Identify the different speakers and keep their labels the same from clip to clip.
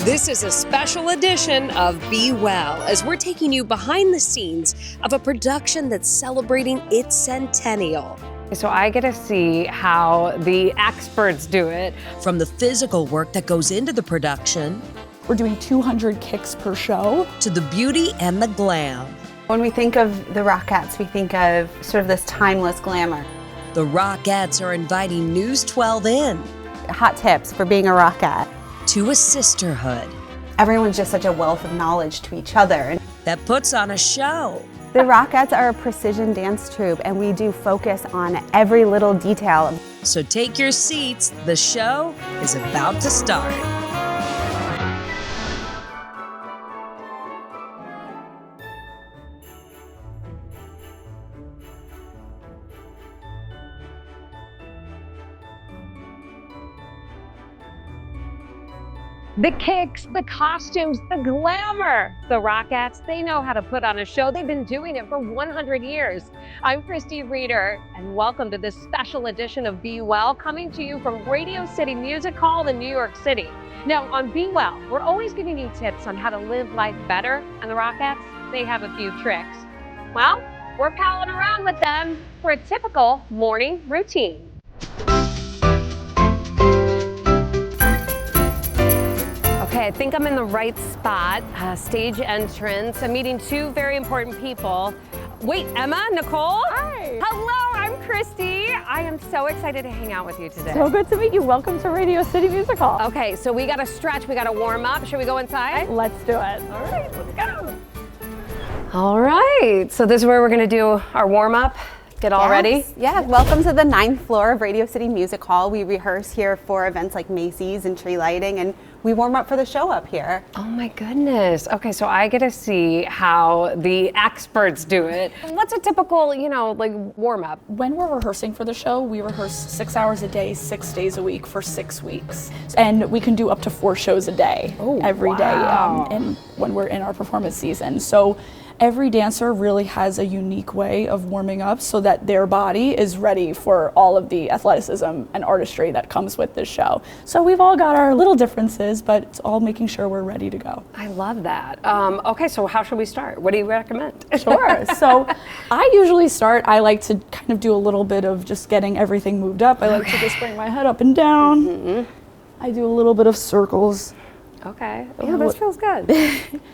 Speaker 1: This is a special edition of beWell, as we're taking you behind the scenes of a production that's celebrating its centennial.
Speaker 2: So I get to see how the experts do it.
Speaker 1: From the physical work that goes into the production,
Speaker 3: we're doing 200 kicks per show,
Speaker 1: to the beauty and the glam.
Speaker 4: When we think of the Rockettes, we think of sort of this timeless glamour.
Speaker 1: The Rockettes are inviting News 12 in.
Speaker 4: Hot tips for being a Rockette.
Speaker 1: To a sisterhood.
Speaker 4: Everyone's just such a wealth of knowledge to each other.
Speaker 1: That puts on a show.
Speaker 4: The Rockettes are a precision dance troupe, and we do focus on every little detail.
Speaker 1: So take your seats, the show is about to start.
Speaker 2: The kicks, the costumes, the glamour. The Rockettes, they know how to put on a show. They've been doing it for 100 years. I'm Christy Reeder, and welcome to this special edition of beWell, coming to you from Radio City Music Hall in New York City. Now, on beWell, we're always giving you tips on how to live life better, and the Rockettes, they have a few tricks. Well, we're palling around with them for a typical morning routine. Okay, I think I'm in the right spot. Stage entrance. I'm meeting two very important people. Wait, Emma, Nicole?
Speaker 3: Hi.
Speaker 2: Hello, I'm Christy. I am so excited to hang out with you today.
Speaker 3: So good to meet you. Welcome to Radio City Music Hall.
Speaker 2: Okay, so we got to stretch, we got to warm up. Should we go inside?
Speaker 3: Let's do it.
Speaker 2: All right, let's go. All right, so this is where we're gonna do our warm up. Get all ready?
Speaker 4: Yeah, welcome to the 9th floor of Radio City Music Hall. We rehearse here for events like Macy's and tree lighting, and we warm up for the show up here.
Speaker 2: Oh my goodness. Okay, so I get to see how the experts do it. What's a typical, like warm up?
Speaker 3: When we're rehearsing for the show, we rehearse 6 hours a day, 6 days a week for 6 weeks. And we can do up to 4 shows a day every day and when we're in our performance season. So every dancer really has a unique way of warming up so that their body is ready for all of the athleticism and artistry that comes with this show. So we've all got our little differences, but it's all making sure we're ready to go.
Speaker 2: I love that. Okay, so how should we start? What do you recommend?
Speaker 3: Sure. So I usually start, I like to kind of do a little bit of just getting everything moved up. I like to just bring my head up and down. Mm-hmm. I do a little bit of circles.
Speaker 2: Okay. Yeah, this feels good.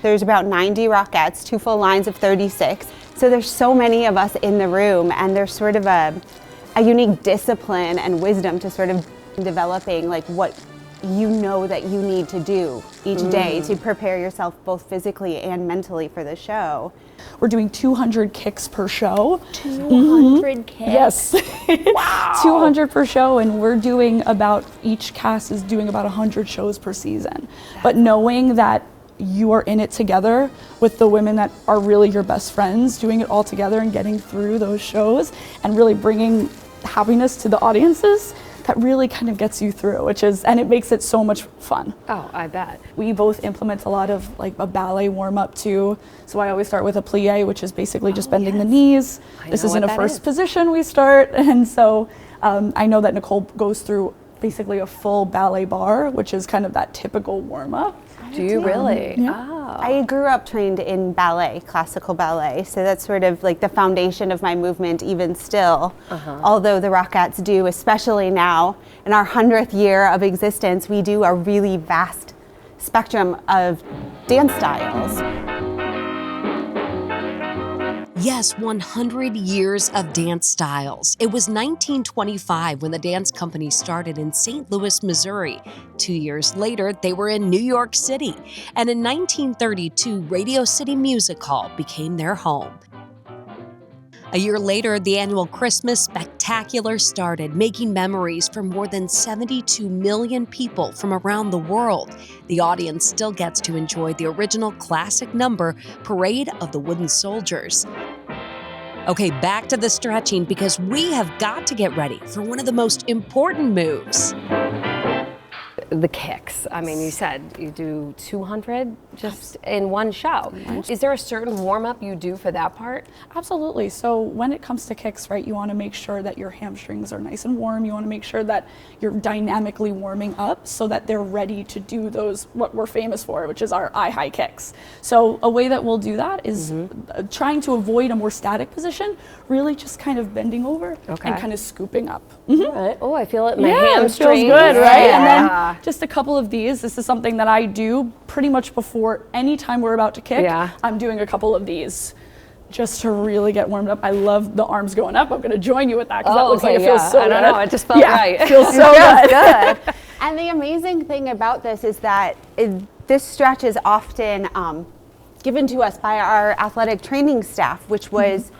Speaker 4: There's about 90 Rockettes, 2 full lines of 36. So there's so many of us in the room, and there's sort of a unique discipline and wisdom to sort of developing like what you know that you need to do each day to prepare yourself both physically and mentally for the show.
Speaker 3: We're doing 200 kicks per show.
Speaker 2: 200 kicks?
Speaker 3: Yes.
Speaker 2: Wow.
Speaker 3: 200 per show, and we're doing each cast is doing about 100 shows per season. But knowing that you are in it together with the women that are really your best friends, doing it all together and getting through those shows and really bringing happiness to the audiences, that really kind of gets you through, and it makes it so much fun.
Speaker 2: Oh, I bet.
Speaker 3: We both implement a lot of like a ballet warm up too. So I always start with a plie, which is basically just bending the knees. This is in a first position we start. And so I know that Nicole goes through basically a full ballet bar, which is kind of that typical warm up.
Speaker 2: Do you really?
Speaker 3: Yeah.
Speaker 2: Oh.
Speaker 4: I grew up trained in ballet, classical ballet, so that's sort of like the foundation of my movement even still. Although the Rockettes do, especially now, in our 100th year of existence, we do a really vast spectrum of dance styles.
Speaker 1: Yes, 100 years of dance styles. It was 1925 when the dance company started in St. Louis, Missouri. 2 years later, they were in New York City. And in 1932, Radio City Music Hall became their home. A year later, the annual Christmas Spectacular started, making memories for more than 72 million people from around the world. The audience still gets to enjoy the original classic number, Parade of the Wooden Soldiers. Okay, back to the stretching, because we have got to get ready for one of the most important moves.
Speaker 2: the kicks. I mean, you said you do 200 just in one show. Is there a certain warm-up you do for that part?
Speaker 3: Absolutely. So when it comes to kicks, right, you want to make sure that your hamstrings are nice and warm. You want to make sure that you're dynamically warming up so that they're ready to do those, what we're famous for, which is our eye-high kicks. So a way that we'll do that is trying to avoid a more static position, really just kind of bending over and kind of scooping up.
Speaker 2: All right. Oh, I feel it in my
Speaker 3: Yeah, it
Speaker 2: hamstrings.
Speaker 3: feels good, right?
Speaker 2: Yeah.
Speaker 3: And then just a couple of these. This is something that I do pretty much before any time we're about to kick.
Speaker 2: Yeah.
Speaker 3: I'm doing a couple of these just to really get warmed up. I love the arms going up. I'm going to join you with that because that looks like it feels so good.
Speaker 2: I don't know. It just felt right.
Speaker 3: It feels so good.
Speaker 4: And the amazing thing about this is that this stretch is often given to us by our athletic training staff, which was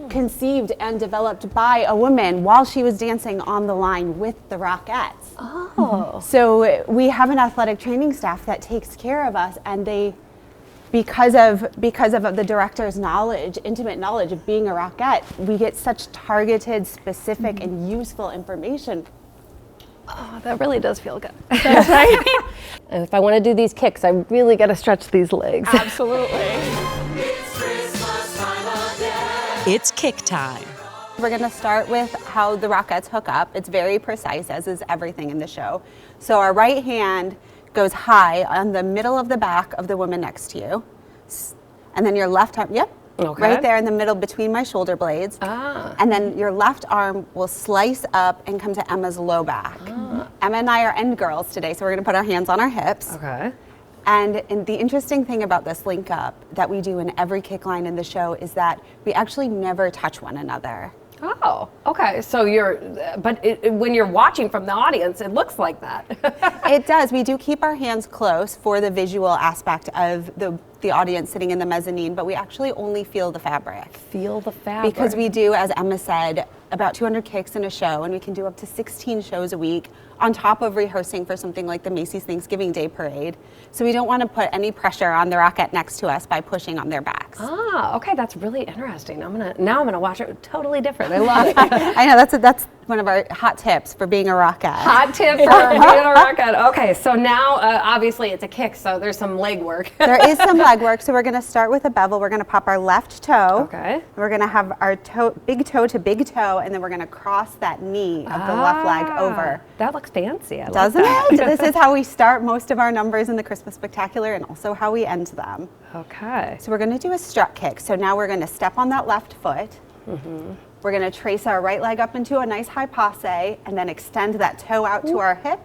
Speaker 4: conceived and developed by a woman while she was dancing on the line with the Rockettes.
Speaker 2: Oh.
Speaker 4: So we have an athletic training staff that takes care of us, and they, because of the director's knowledge, intimate knowledge of being a Rockette, we get such targeted, specific, and useful information.
Speaker 2: Oh, that really does feel good. That's right. And if I want to do these kicks, I really got to stretch these legs.
Speaker 3: Absolutely.
Speaker 1: It's kick time.
Speaker 4: We're going to start with how the Rockettes hook up. It's very precise, as is everything in the show. So our right hand goes high on the middle of the back of the woman next to you. And then your left arm, right there in the middle between my shoulder blades. And then your left arm will slice up and come to Emma's low back. Emma and I are end girls today, so we're going to put our hands on our hips.
Speaker 2: Okay.
Speaker 4: And the interesting thing about this link up that we do in every kick line in the show is that we actually never touch one another.
Speaker 2: Oh, okay. So when you're watching from the audience, it looks like that.
Speaker 4: It does. We do keep our hands close for the visual aspect of the audience sitting in the mezzanine, but we actually only feel the fabric.
Speaker 2: Feel the fabric.
Speaker 4: Because we do, as Emma said, about 200 kicks in a show, and we can do up to 16 shows a week on top of rehearsing for something like the Macy's Thanksgiving Day Parade. So we don't want to put any pressure on the Rockette next to us by pushing on their backs.
Speaker 2: Ah, okay, that's really interesting. I'm gonna watch it totally different. I love it.
Speaker 4: I know, that's one of our hot tips for being a Rockette.
Speaker 2: Hot tip for being a Rockette. Okay, so now obviously it's a kick, so there's some leg work.
Speaker 4: There is some leg work, so we're going to start with a bevel. We're going to pop our left toe.
Speaker 2: Okay.
Speaker 4: We're going to have our big toe to big toe, and then we're going to cross that knee of the left leg over.
Speaker 2: That looks fancy. I
Speaker 4: Doesn't
Speaker 2: like that.
Speaker 4: it? This is how we start most of our numbers in the Christmas Spectacular, and also how we end them.
Speaker 2: Okay.
Speaker 4: So we're going to do a strut kick. So now we're going to step on that left foot. We're going to trace our right leg up into a nice high passe, and then extend that toe out to our hip,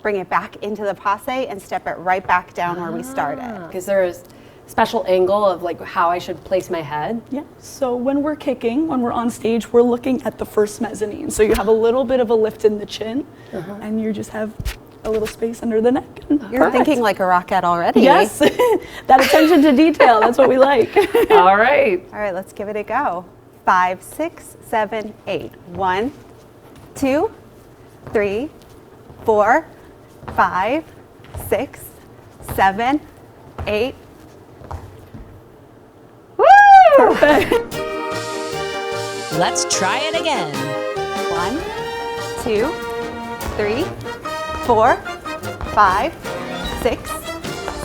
Speaker 4: bring it back into the passe, and step it right back down where we started.
Speaker 2: Is there a special angle of like how I should place my head?
Speaker 3: Yeah, so when we're kicking, when we're on stage, we're looking at the first mezzanine. So you have a little bit of a lift in the chin, and you just have a little space under the neck.
Speaker 4: You're thinking like a Rockette already.
Speaker 3: Yes, that attention to detail, that's what we like.
Speaker 2: All right.
Speaker 4: All right, let's give it a go. 5, 6, 7, 8. 1, 2, 3, 4, 5, 6, 7, 8.
Speaker 2: Woo!
Speaker 3: Perfect.
Speaker 1: Let's try it again.
Speaker 4: 1, 2, 3, 4, 5, 6,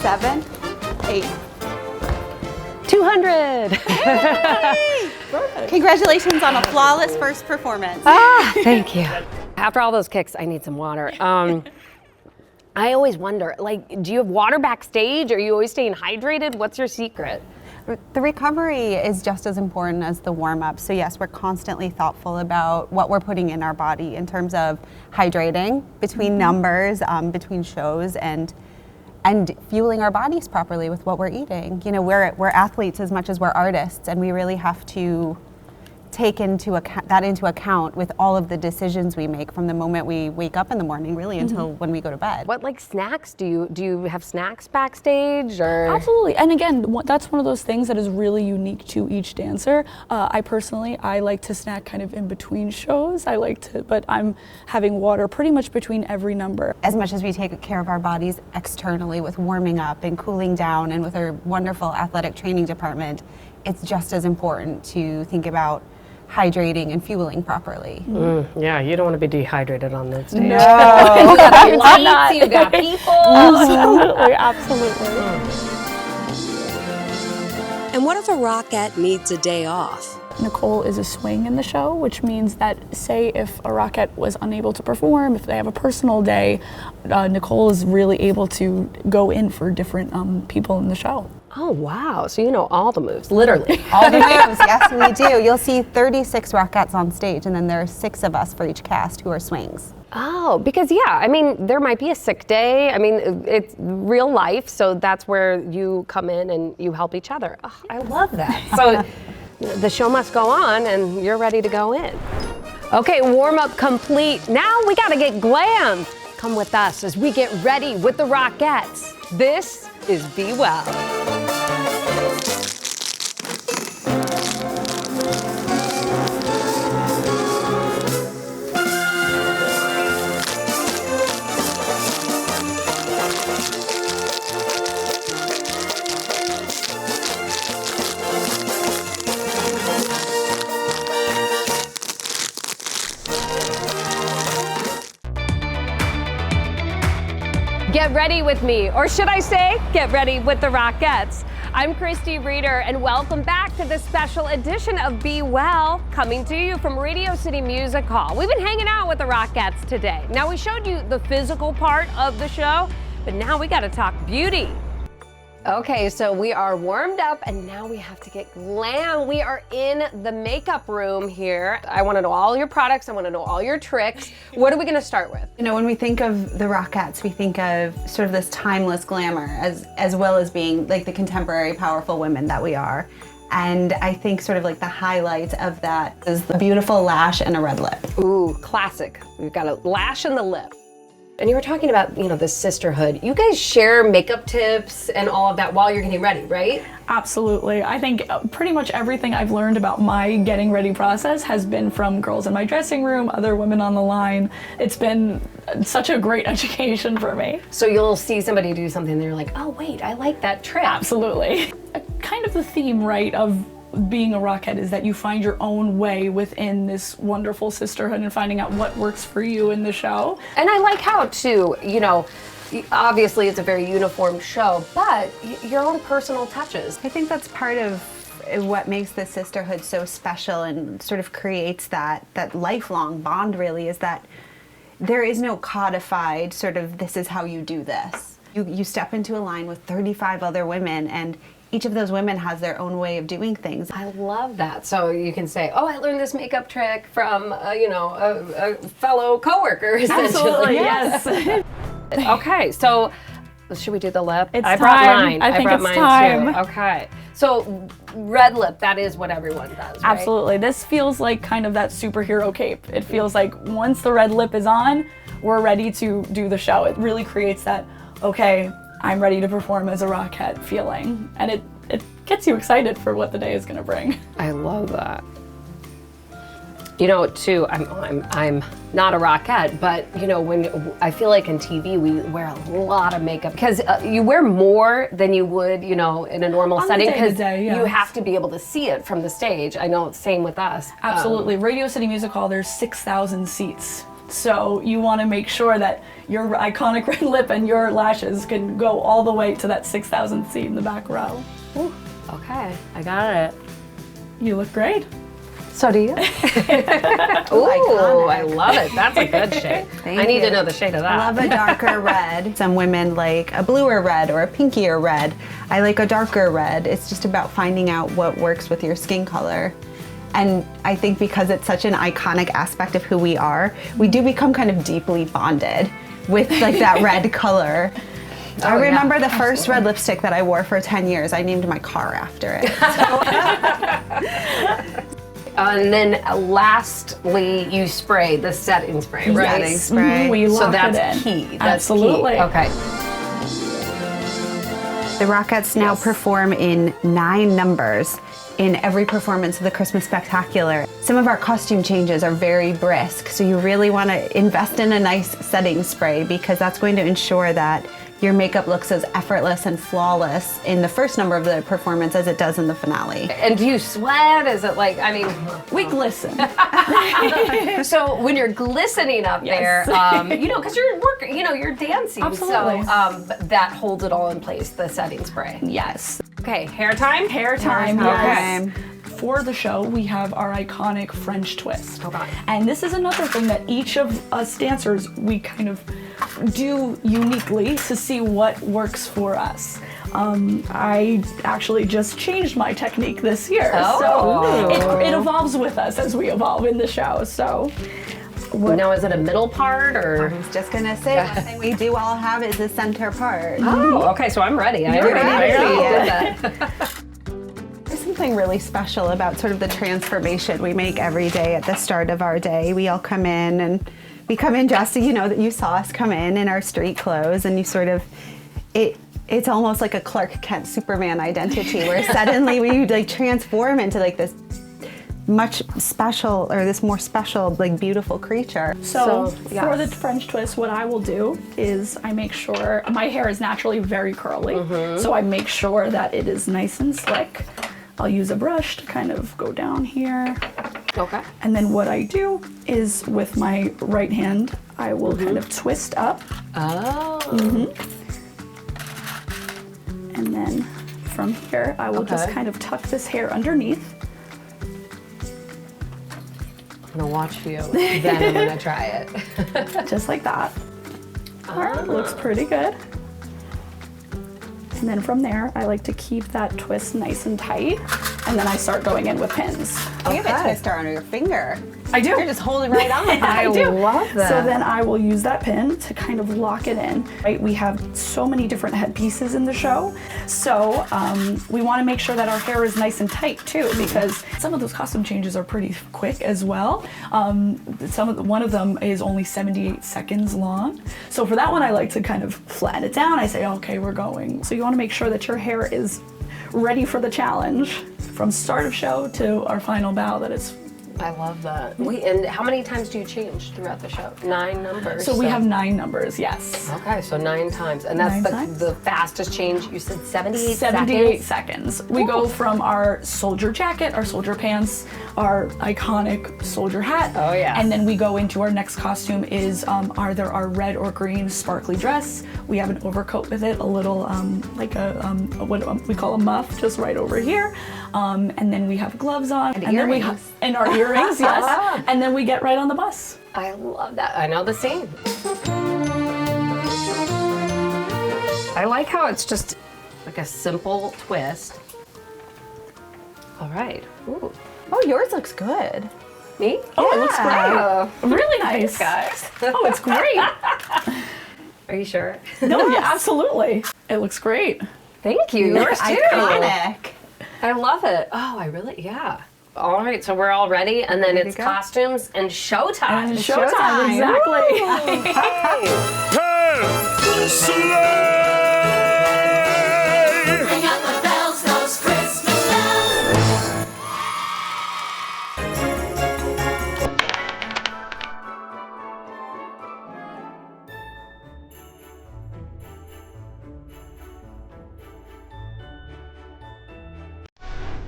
Speaker 4: 7, 8.
Speaker 2: 200.
Speaker 4: Congratulations on a flawless first performance.
Speaker 2: Thank you. After all those kicks, I need some water. I always wonder, like, do you have water backstage? Are you always staying hydrated? What's your secret?
Speaker 4: The recovery is just as important as the warm-up. So yes, we're constantly thoughtful about what we're putting in our body in terms of hydrating between numbers, between shows, and fueling our bodies properly with what we're eating. You know, we're athletes as much as we're artists, and we really have to take into account with all of the decisions we make from the moment we wake up in the morning, really, until when we go to bed.
Speaker 2: What like snacks do you have snacks backstage or?
Speaker 3: Absolutely, and again, that's one of those things that is really unique to each dancer. I like to snack kind of in between shows. But I'm having water pretty much between every number.
Speaker 4: As much as we take care of our bodies externally with warming up and cooling down, and with our wonderful athletic training department, it's just as important to think about hydrating and fueling properly.
Speaker 5: Yeah, you don't want to be dehydrated on that stage.
Speaker 2: You got lights, you got people.
Speaker 3: Absolutely, absolutely.
Speaker 1: And what if a Rockette needs a day off?
Speaker 3: Nicole is a swing in the show, which means that, say, if a Rockette was unable to perform, if they have a personal day, Nicole is really able to go in for different people in the show.
Speaker 5: Oh, wow. So you know all the moves, literally.
Speaker 4: All the moves, yes, we do. You'll see 36 Rockettes on stage, and then there are 6 of us for each cast who are swings.
Speaker 5: Oh, because yeah, I mean, there might be a sick day. I mean, it's real life, so that's where you come in and you help each other. Oh, I love that. So the show must go on, and you're ready to go in. Okay, warm up complete. Now we gotta get glam. Come with us as we get ready with the Rockettes. This is beWell. Get ready with me, or should I say, get ready with the Rockettes. I'm Christy Reeder, and welcome back to this special edition of beWell, coming to you from Radio City Music Hall. We've been hanging out with the Rockettes today. Now, we showed you the physical part of the show, but now we gotta talk beauty. Okay, so we are warmed up, and now we have to get glam. We are in the makeup room here. I wanna know all your products, I wanna know all your tricks. What are we gonna start with?
Speaker 4: You know, when we think of the Rockettes, we think of sort of this timeless glamour as well as being like the contemporary powerful women that we are. And I think sort of like the highlight of that is the beautiful lash and a red lip.
Speaker 5: Ooh, classic. We've got a lash in the lip. And you were talking about, you know, the sisterhood. You guys share makeup tips and all of that while you're getting ready, right?
Speaker 3: Absolutely. I think pretty much everything I've learned about my getting ready process has been from girls in my dressing room, other women on the line. It's been such a great education for me.
Speaker 5: So you'll see somebody do something and you're like, oh wait, I like that trick.
Speaker 3: Absolutely. Kind of the theme, right, of being a Rockette is that you find your own way within this wonderful sisterhood and finding out what works for you in the show.
Speaker 5: And I like how too, you know, obviously it's a very uniform show, but your own personal touches.
Speaker 4: I think that's part of what makes the sisterhood so special and sort of creates that lifelong bond, really, is that there is no codified sort of this is how you do this. You step into a line with 35 other women, and each of those women has their own way of doing things.
Speaker 5: I love that. So you can say, oh, I learned this makeup trick from, you know, a fellow coworker, essentially.
Speaker 3: Absolutely, yes.
Speaker 5: Okay, so should we do the lip?
Speaker 3: It's
Speaker 5: I brought
Speaker 3: time.
Speaker 5: mine.
Speaker 3: I think
Speaker 5: brought
Speaker 3: it's
Speaker 5: mine
Speaker 3: time.
Speaker 5: too. Okay. So red lip, that is what everyone does, right?
Speaker 3: Absolutely. This feels like kind of that superhero cape. It feels like once the red lip is on, we're ready to do the show. It really creates that, okay, I'm ready to perform as a Rockette feeling. And it gets you excited for what the day is gonna bring.
Speaker 5: I love that. You know, too, I'm not a Rockette, but you know, when I feel like in TV we wear a lot of makeup because you wear more than you would, you know, in a normal setting because you have to be able to see it from the stage. I know it's same with us.
Speaker 3: Absolutely. Radio City Music Hall, there's 6,000 seats. So you want to make sure that your iconic red lip and your lashes can go all the way to that 6,000th seat in the back row.
Speaker 5: Ooh, okay, I got it.
Speaker 3: You look great.
Speaker 5: So do you? Ooh, I love it. That's a good shade. I need to know the shade of that.
Speaker 4: I love a darker red. Some women like a bluer red or a pinkier red. I like a darker red. It's just about finding out what works with your skin color. And I think because it's such an iconic aspect of who we are, we do become kind of deeply bonded with like that red color. I remember the first red lipstick that I wore for 10 years. I named my car after it.
Speaker 5: And then lastly, you spray the setting spray, right?
Speaker 4: Setting spray.
Speaker 3: We lock
Speaker 5: so that's
Speaker 3: it in.
Speaker 5: key. That's
Speaker 3: Absolutely.
Speaker 5: Key. Okay.
Speaker 4: The Rockettes now perform in 9 numbers in every performance of the Christmas Spectacular. Some of our costume changes are very brisk, so you really want to invest in a nice setting spray because that's going to ensure that your makeup looks as effortless and flawless in the first number of the performance as it does in the finale.
Speaker 5: And do you sweat? Is it like, I mean,
Speaker 3: We glisten.
Speaker 5: so when you're glistening up
Speaker 3: Yes.
Speaker 5: there, you know, because you're working, you know, you're dancing.
Speaker 3: Absolutely.
Speaker 5: So that holds it all in place, the setting spray.
Speaker 3: Yes.
Speaker 5: Okay, hair time?
Speaker 3: Hair time,
Speaker 5: Okay.
Speaker 3: yes. For the show, we have our iconic French twist.
Speaker 5: Okay.
Speaker 3: And this is another thing that each of us dancers, we kind of do uniquely to see what works for us. I actually just changed my technique this year.
Speaker 5: Oh.
Speaker 3: So it evolves with us as we evolve in the show. So
Speaker 5: Now, is it a middle part or?
Speaker 4: I was just gonna say, one thing we do all have is the center part.
Speaker 5: Oh, okay, so I'm ready. I
Speaker 4: You're
Speaker 5: already
Speaker 4: ready.
Speaker 5: did that.
Speaker 4: There's something really special about sort of the transformation we make every day at the start of our day. We all come in and we come in dressed, you know, that you saw us come in our street clothes, and you sort of, it's almost like a Clark Kent Superman identity where suddenly we like transform into like this much special, or this more special, like beautiful creature.
Speaker 3: So
Speaker 5: yes.
Speaker 3: for the French twist, what I will do is I make sure, my hair is naturally very curly, so I make sure that it is nice and slick. I'll use a brush to kind of go down here.
Speaker 5: Okay.
Speaker 3: And then what I do is with my right hand, I will kind of twist up.
Speaker 5: Oh.
Speaker 3: And then from here, I will just
Speaker 5: Okay.
Speaker 3: kind of tuck this hair underneath.
Speaker 5: I'm gonna watch you, then I'm gonna try it.
Speaker 3: Just like that. All right, looks pretty good. And then from there, I like to keep that twist nice and tight. And then I start going in with pins.
Speaker 4: You have a twister on your finger.
Speaker 3: I do.
Speaker 4: You're just holding right on.
Speaker 3: I do.
Speaker 5: love that.
Speaker 3: So then I will use that pin to kind of lock it in. Right, we have so many different headpieces in the show. So we want to make sure that our hair is nice and tight too, because some of those costume changes are pretty quick as well. One of them is only 78 seconds long. So for that one, I like to kind of flatten it down. I say, okay, we're going. So you want to make sure that your hair is ready for the challenge from start of show to our final bow, that it's.
Speaker 5: I love that. Wait, and how many times do you change throughout the show? 9 numbers.
Speaker 3: So we have 9 numbers, yes.
Speaker 5: Okay, so 9 times. And that's
Speaker 3: 9 times?
Speaker 5: the fastest change. You said 78
Speaker 3: 78
Speaker 5: seconds?
Speaker 3: seconds. We go from our soldier jacket, our soldier pants, our iconic soldier hat.
Speaker 5: Oh, yeah.
Speaker 3: And then we go into our next costume is either our red or green sparkly dress. We have an overcoat with it, a little what we call a muff, just right over here. And then we have gloves on. And then and our earrings, yes. And then we get right on the bus.
Speaker 5: I love that. I know the scene. I like how it's just like a simple twist. All right. Ooh.
Speaker 4: Oh, yours looks good.
Speaker 5: Me?
Speaker 3: Oh, it looks
Speaker 5: Oh.
Speaker 3: great. Really nice.
Speaker 5: Guys.
Speaker 3: Oh, it's great.
Speaker 5: Are you sure?
Speaker 3: No, yeah, absolutely. It looks great.
Speaker 5: Thank you. Yours too.
Speaker 4: Iconic.
Speaker 5: I love it. Oh, I really, yeah. All right, so we're all ready, and then it's
Speaker 4: go.
Speaker 5: costumes and showtime.
Speaker 3: And showtime, exactly.
Speaker 6: Ring out the bells, those Christmas bells.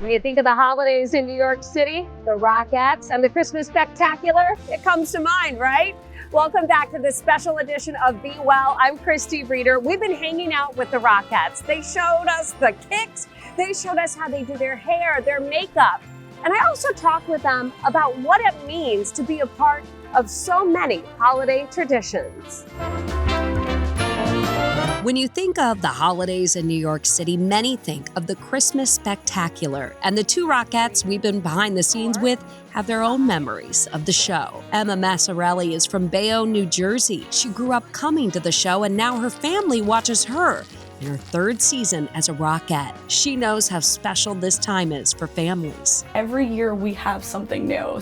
Speaker 2: When you think of the holidays in New York City, the Rockettes and the Christmas Spectacular, it comes to mind, right? Welcome back to this special edition of beWell. I'm Christy Reeder. We've been hanging out with the Rockettes. They showed us the kicks. They showed us how they do their hair, their makeup. And I also talked with them about what it means to be a part of so many holiday traditions.
Speaker 1: When you think of the holidays in New York City, many think of the Christmas Spectacular. And the 2 Rockettes we've been behind the scenes with have their own memories of the show. Emma Massarelli is from Bayonne, New Jersey. She grew up coming to the show, and now her family watches her in her 3rd season as a Rockette. She knows how special this time is for families.
Speaker 3: Every year we have something new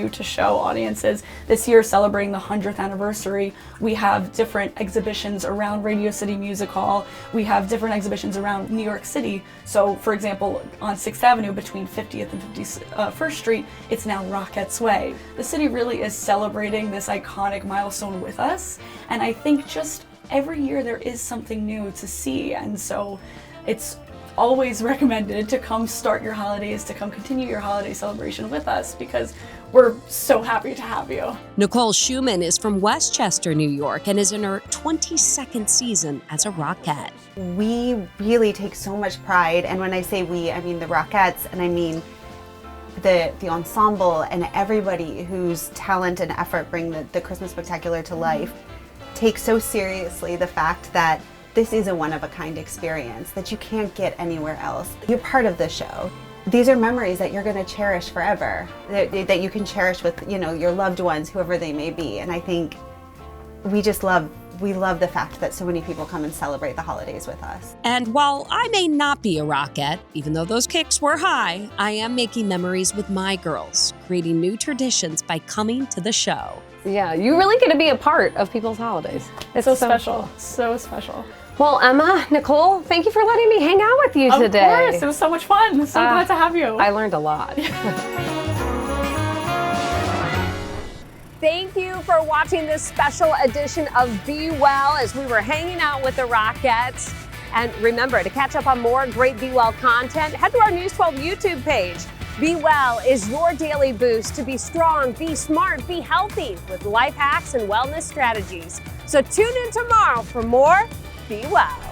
Speaker 3: to show audiences. This year, celebrating the 100th anniversary, we have different exhibitions around Radio City Music Hall. We have different exhibitions around New York City. So, for example, on 6th Avenue between 50th and 51st Street, it's now Rockette's Way. The city really is celebrating this iconic milestone with us, and I think just every year there is something new to see, and so it's always recommended to come start your holidays, to come continue your holiday celebration with us, because we're so happy to have you.
Speaker 1: Nicole Schumann is from Westchester, New York, and is in her 22nd season as a Rockette.
Speaker 4: We really take so much pride, and when I say we, I mean the Rockettes, and I mean the ensemble and everybody whose talent and effort bring the Christmas Spectacular to life, take so seriously the fact that this is a one-of-a-kind experience that you can't get anywhere else. You're part of the show. These are memories that you're going to cherish forever, that you can cherish with, you know, your loved ones, whoever they may be. And I think we love the fact that so many people come and celebrate the holidays with us.
Speaker 1: And while I may not be a Rockette, even though those kicks were high, I am making memories with my girls, creating new traditions by coming to the show.
Speaker 5: Yeah, you really get to be a part of people's holidays. It's
Speaker 3: So special, so special.
Speaker 5: Well, Emma, Nicole, thank you for letting me hang out with you today.
Speaker 3: Of course, it was so much fun. So glad to have you.
Speaker 5: I learned a lot. Thank you for watching this special edition of beWell as we were hanging out with the Rockettes. And remember, to catch up on more great beWell content, head to our News 12 YouTube page. beWell is your daily boost to be strong, be smart, be healthy with life hacks and wellness strategies. So tune in tomorrow for more beWell.